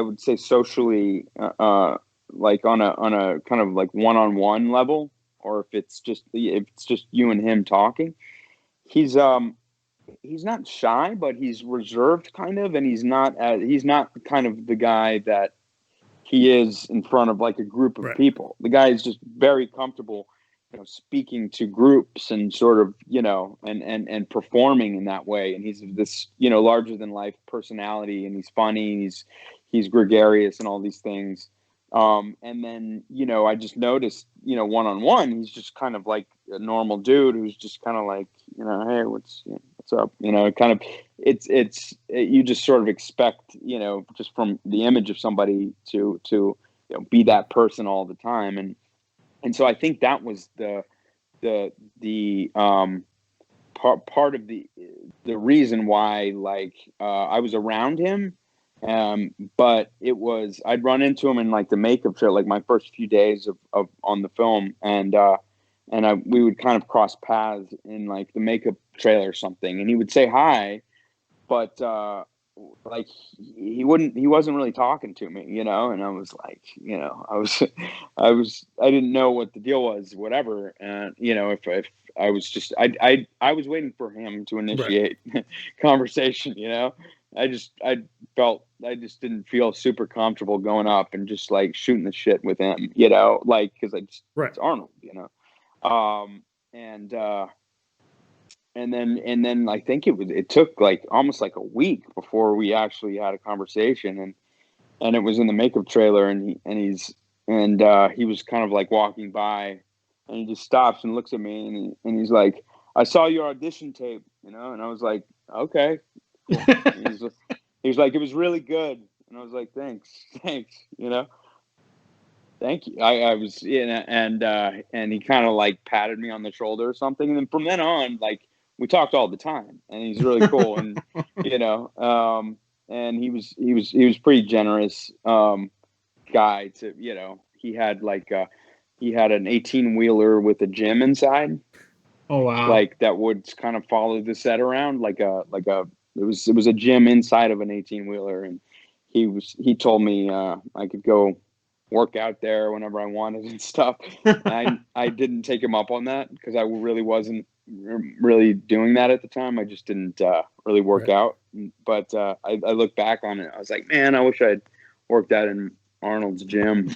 S4: would say socially like on a kind of like one-on-one level, or if it's just you and him talking, he's not shy, but he's reserved kind of, and he's not kind of the guy that he is in front of like a group of
S2: Right.
S4: people. The guy is just very comfortable, speaking to groups and sort of, and performing in that way. And he's this, larger than life personality, and he's funny, he's gregarious and all these things. And then, I just noticed, one-on-one, he's just kind of like a normal dude who's just kind of like, hey, what's up? Kind of, you just sort of expect, just from the image of somebody to be that person all the time. And so I think that was the part of the reason why, like, I was around him. But it was, I'd run into him in like the makeup trailer, like my first few days of on the film. And we would kind of cross paths in like the makeup trailer or something. And he would say hi, but, like he wasn't really talking to me, and I was like, I didn't know what the deal was, whatever. And, if I was just, I was waiting for him to initiate conversation, I just didn't feel super comfortable going up and just like shooting the shit with him, like, cause it's Arnold, and then I think it took like almost like a week before we actually had a conversation. And and it was in the makeup trailer, and he was kind of like walking by, and he just stops and looks at me, and he's like, "I saw your audition tape," and I was like, "Okay, cool." He's like, "It was really good," and I was like, "Thanks, thank you." I was, and he kind of like patted me on the shoulder or something, and then from then on, like, we talked all the time, and he's really cool, and and he was pretty generous guy to, he had an 18-wheeler with a gym inside.
S3: Oh wow!
S4: Like that would kind of follow the set around, it was a gym inside of an 18-wheeler, and he told me I could go work out there whenever I wanted and stuff. I didn't take him up on that because I really wasn't really doing that at the time. I just didn't really work out. But I look back on it, I was like, man, I wish I'd worked out in Arnold's gym,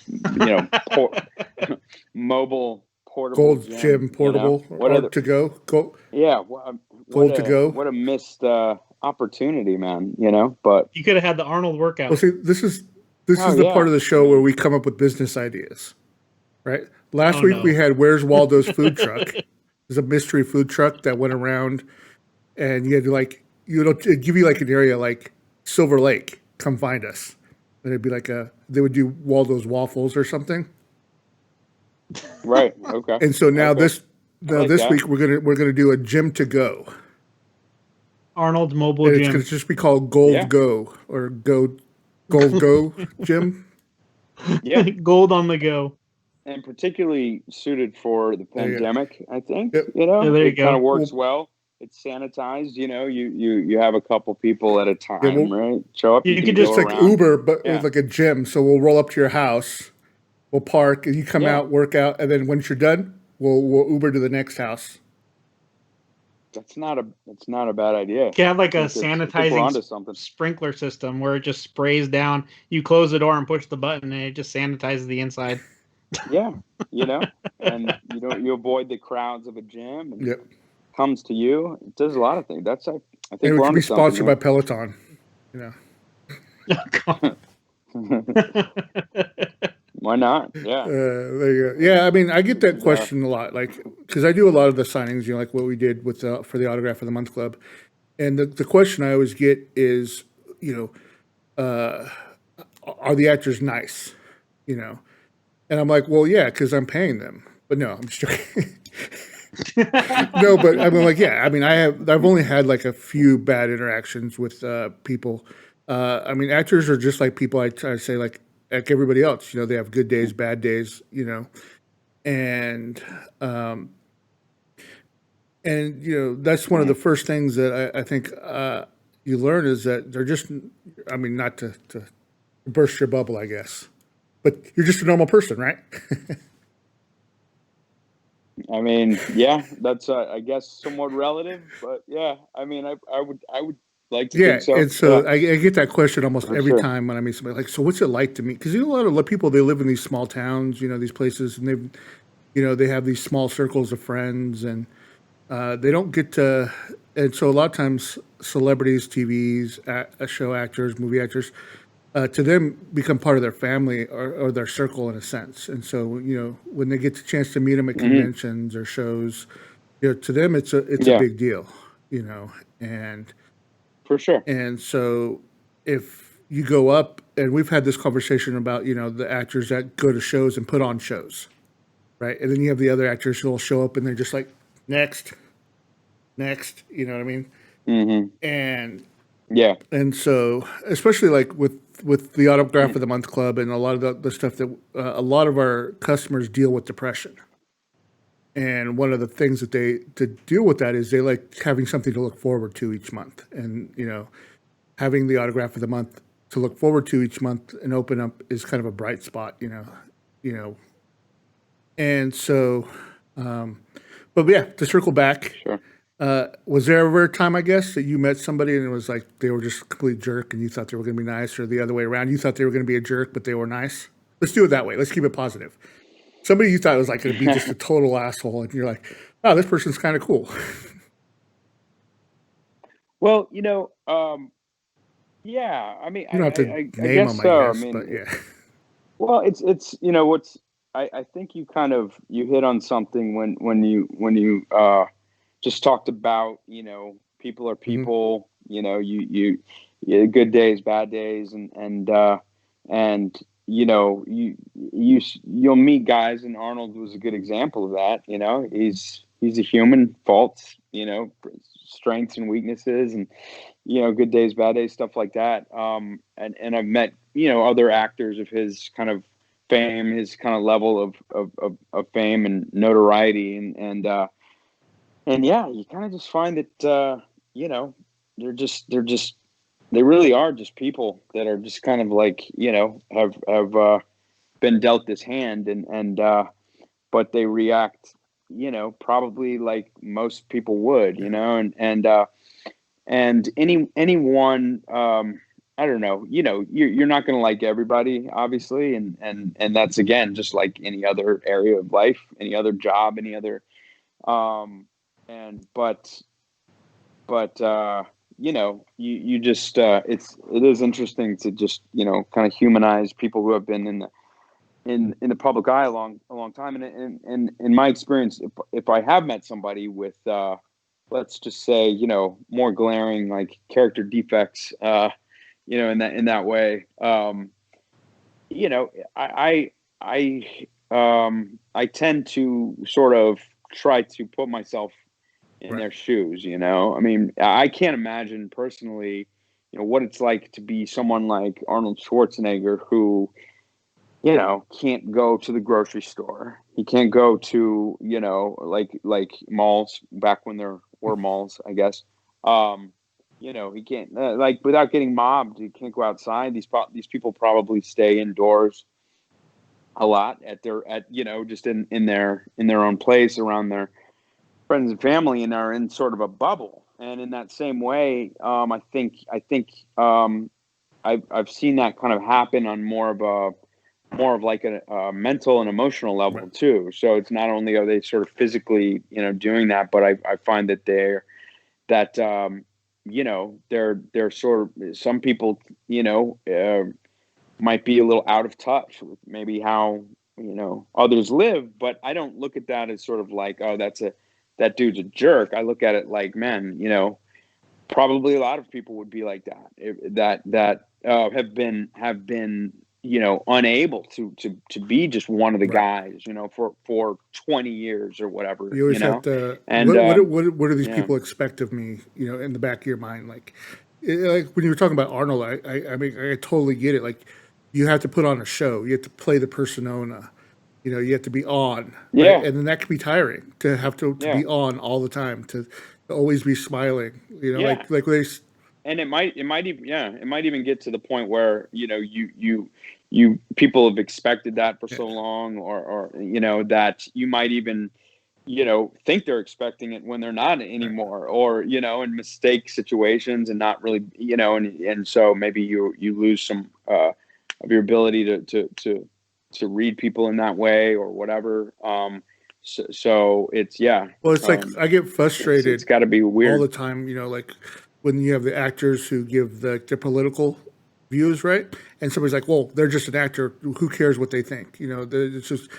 S4: mobile portable
S2: Gold gym portable, to go.
S4: Gold
S2: to go.
S4: What a missed opportunity, man. But
S3: you could have had the Arnold workout.
S2: Well, see, this is the part of the show where we come up with business ideas, right? Last week we had Where's Waldo's food truck. There's a mystery food truck that went around, and you had to it'd give you like an area like Silver Lake, come find us. And it'd be like they would do Waldo's waffles or something.
S4: Right. Okay.
S2: And so now this week we're gonna do a gym to go.
S3: Arnold's mobile
S2: and
S3: gym.
S2: It's gonna just be called Gold Go or Gold Go Gym.
S4: Yeah,
S3: Gold on the go.
S4: And particularly suited for the pandemic, I think.
S2: Yep.
S3: There you
S4: it kind of works well. It's sanitized. You have a couple people at a time, right? Show up.
S2: You can just like around. Uber, but it's like a gym. So we'll roll up to your house, we'll park, and you come out, work out, and then once you're done, we'll Uber to the next house.
S4: That's not a bad idea.
S3: You can have like a sanitizing sprinkler system where it just sprays down. You close the door and push the button, and it just sanitizes the inside.
S4: Yeah, and you avoid the crowds of a gym. And comes to you. It does a lot of things. That's I think
S2: it could be sponsored by Peloton.
S4: Why not? Yeah.
S2: There you go. Yeah, I mean, I get that question a lot, like because I do a lot of the signings, like what we did with for the Autograph of the Month Club, and the question I always get is, are the actors nice? And I'm like, well, yeah, because I'm paying them. But no, I'm just joking. No, but I mean, I've only had like a few bad interactions with people. I mean, actors are just like people. I say like everybody else. They have good days, bad days. And that's one of the first things that I think you learn is that they're just. I mean, not to burst your bubble, I guess. But you're just a normal person, right?
S4: I mean, yeah, that's I guess somewhat relative, but yeah, I mean, I would like to think so.
S2: And so I get that question almost every time when I meet somebody. Like, so what's it like to meet? Because a lot of people, they live in these small towns, these places, and they have these small circles of friends, and they don't get to. And so a lot of times, celebrities, TVs, show actors, movie actors. To them, become part of their family or their circle in a sense. And so, when they get the chance to meet them at conventions or shows, to them, it's a big deal, and
S4: for sure.
S2: And so if you go up, and we've had this conversation about, the actors that go to shows and put on shows, right? And then you have the other actors who will show up and they're just like, next, you know what I mean?
S4: Mm-hmm.
S2: And so, especially like with the Autograph of the Month Club and a lot of the stuff that a lot of our customers deal with depression. And one of the things that to deal with that is they like having something to look forward to each month. And, having the Autograph of the Month to look forward to each month and open up is kind of a bright spot, And so, but yeah, to circle back.
S4: Sure.
S2: Was there ever a time, I guess, that you met somebody and it was like they were just a complete jerk and you thought they were going to be nice, or the other way around, you thought they were going to be a jerk, but they were nice? Let's do it that way. Let's keep it positive. Somebody you thought was like going to be just a total asshole, and you're like, oh, this person's kind of cool.
S4: Well, Yeah, I mean,
S2: You don't have to
S4: I
S2: name
S4: guess
S2: them, I
S4: so. I
S2: guess, but
S4: mean,
S2: yeah.
S4: well, it's what's I think you kind of you hit on something when you just talked about people are
S2: Hmm.
S4: people. You good days, bad days, and you'll meet guys, and Arnold was a good example of that. He's a human, faults, strengths and weaknesses, and good days, bad days, stuff like that. And I've met other actors of his kind of fame, his kind of level of fame and notoriety, and yeah, you kind of just find that they're just they really are just people that are just kind of like have been dealt this hand, and but they react probably like most people would, and anyone I don't know, you're not going to like everybody, obviously, and that's again just like any other area of life, any other job, any other and but you just it is interesting to just kind of humanize people who have been in the public eye a long time, and in my experience, if I have met somebody with let's just say more glaring like character defects in that way, you know I tend to sort of try to put myself in
S2: Right.
S4: their shoes. I mean, I can't imagine personally what it's like to be someone like Arnold Schwarzenegger, who can't go to the grocery store. He can't go to, like malls back when there were malls, I guess. He can't like without getting mobbed. He can't go outside. These people probably stay indoors a lot at just in their own place around their friends and family, and are in sort of a bubble. And in that same way, I've seen that kind of happen on more of like a mental and emotional level
S2: Right.
S4: too. So it's not only are they sort of physically, doing that, but I find that that they're sort of, some people, might be a little out of touch with maybe how, others live. But I don't look at that as sort of like, oh, that dude's a jerk. I look at it like, man, probably a lot of people would be like that, have been unable to be just one of the
S2: Right.
S4: guys for 20 years or whatever,
S2: You always have to.
S4: and
S2: What do these
S4: yeah,
S2: people expect of me? In the back of your mind, like when you were talking about Arnold, I mean, I totally get it. Like, you have to put on a show. You have to play the persona. You have to be on, right?
S4: yeah,
S2: And then that can be tiring to have to
S4: yeah,
S2: be on all the time, to always be smiling.
S4: yeah.
S2: Like when they,
S4: And it might even get to the point where you people have expected that for
S2: yeah,
S4: so long, or that you might even think they're expecting it when they're not
S2: right.
S4: anymore, or in mistake situations, and not really, and so maybe you lose some of your ability to read people in that way or whatever. So it's, yeah,
S2: Well, it's like I get
S4: it's
S2: frustrated
S4: got to be
S2: all the
S4: weird.
S2: time, like when you have the actors who give their political views, right? And somebody's like, "Well, they're just an actor. Who cares what they think?" It's just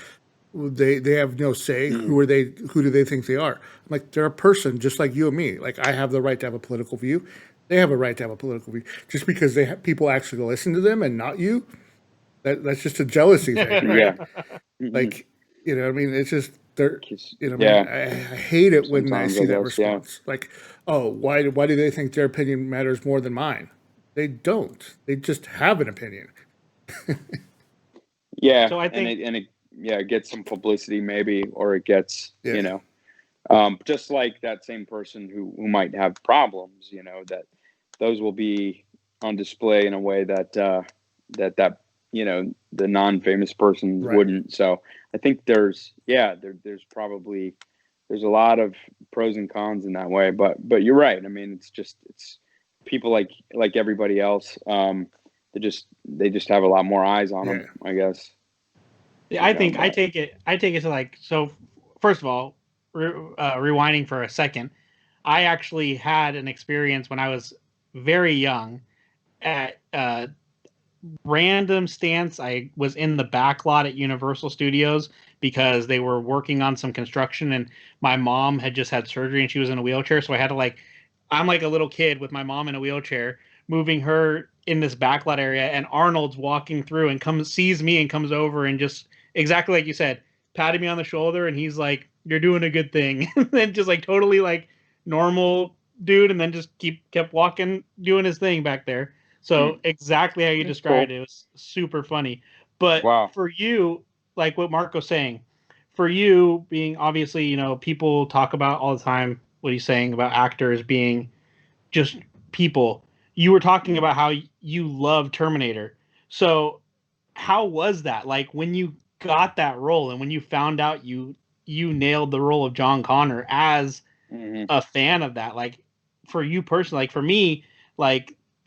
S2: they have no say.
S4: Mhm.
S2: Who are they? Who do they think they are? I'm like, they're a person just like you and me. Like, I have the right to have a political view. They have a right to have a political view. Just because people actually listen to them and not you, that's just a jealousy thing, right?
S4: Yeah. Mhm.
S2: Like, I mean, it's just they're, man,
S4: Yeah,
S2: I hate it when I
S4: sometimes I
S2: see that
S4: guess, yeah.
S2: response. Like, oh, why do they think their opinion matters more than mine? They don't. They just have an opinion.
S4: Yeah,
S3: So I
S4: and
S3: think
S4: it gets some publicity maybe, or it gets,
S2: Yeah.
S4: just like that same person who might have problems, that those will be on display in a way that the non-famous persons
S2: Right.
S4: wouldn't. So I think there's probably there's a lot of pros and cons in that way, but you're right. I mean, it's people like everybody else. They just have a lot more eyes on
S2: Yeah.
S4: them, I guess.
S3: I think
S4: But
S3: I take it to like, so. First of all, rewinding for a second, I actually had an experience when I was very young, at random stance. I was in the back lot at Universal Studios because they were working on some construction, and my mom had just had surgery and she was in a wheelchair. So I had to I'm like a little kid with my mom in a wheelchair, moving her in this backlot area, and Arnold's walking through and sees me and comes over and just exactly like you said, patted me on the shoulder, and he's like, "You're doing a good thing." And then just totally normal dude, and then just kept walking, doing his thing back there. So exactly how you described it. It was super funny. But for you, like what Marco's saying, for you being obviously, people talk about all the time what he's saying about actors being just people. You were talking about how you love Terminator. So how was that? Like when you got that role and when you found out you nailed the role of John Connor as a fan of that, for you personally, for me,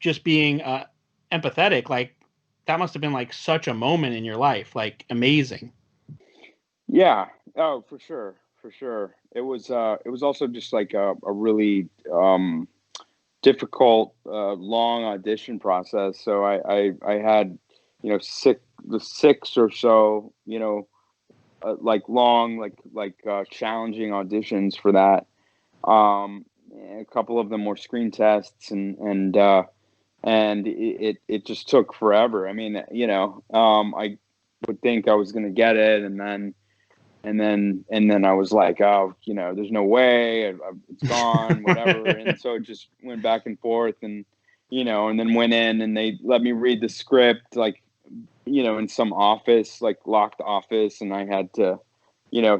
S3: just being empathetic, that must have been such a moment in your life, amazing.
S4: Yeah. Oh, for sure. It was also just a really difficult, long audition process. So I had, six or so, long, challenging auditions for that. A couple of them were screen tests and it just took forever. I mean, I would think I was going to get it. And then I was like, oh, there's no way, it's gone, whatever. And so it just went back and forth and then went in and they let me read the script, in some office, locked office. And I had to,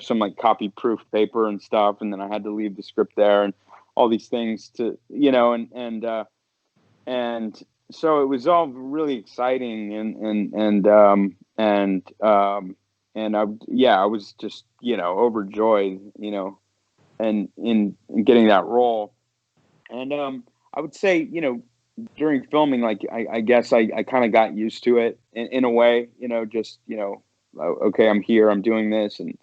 S4: some copy proof paper and stuff. And then I had to leave the script there and all these things to, and so it was all really exciting and I was just, overjoyed, and in getting that role. And I would say, during filming, I guess I kind of got used to it in a way, just, okay, I'm here, I'm doing this, and,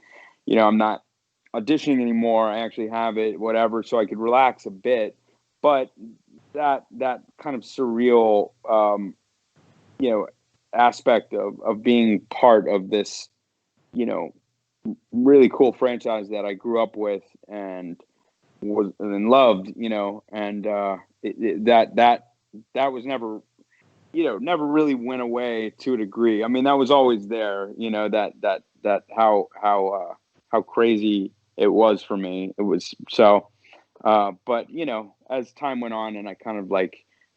S4: I'm not auditioning anymore. I actually have it, whatever, so I could relax a bit. But that kind of surreal, aspect of being part of this, really cool franchise that I grew up with and loved, and that was never, never really went away to a degree. I mean, that was always there, that how crazy it was for me. It was so, but as time went on and I kind of I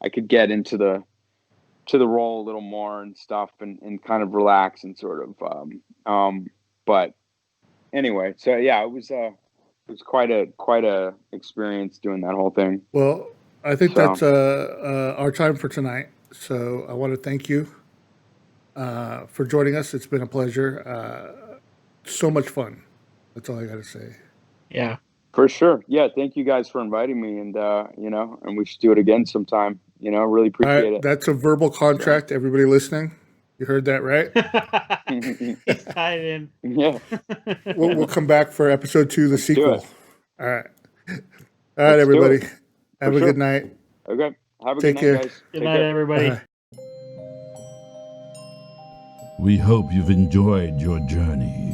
S4: could get into the role a little more and stuff and kind of relax and sort of, but anyway, so yeah, it was quite a experience doing that whole thing.
S2: Well, I think that's our time for tonight. So I want to thank you for joining us. It's been a pleasure. So much fun. That's all I got to say.
S3: Yeah,
S4: for sure. Yeah, thank you guys for inviting me, and and we should do it again sometime. Really appreciate it.
S2: That's a verbal contract. So. Everybody listening, you heard that, right?
S3: He's tied in.
S4: Yeah.
S2: We'll come back for episode 2, the sequel. All right, everybody. Have a good night.
S4: Okay. Have a
S2: Take
S4: good
S2: care.
S4: night, guys.
S3: Good night, everybody.
S1: We hope you've enjoyed your journey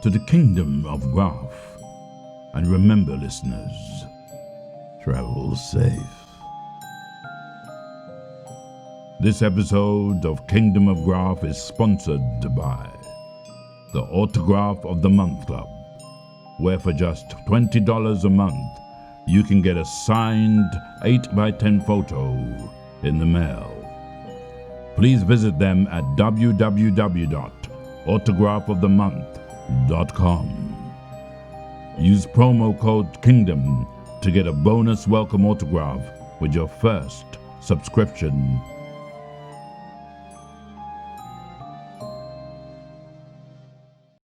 S1: to the kingdom of Graf. And remember, listeners, travel safe. This episode of Kingdom of Graf is sponsored by the Autograph of the Month Club, where for just $20 a month, you can get a signed 8x10 photo in the mail. Please visit them at www.autographofthemonth.com. Use promo code KINGDOM to get a bonus welcome autograph with your first subscription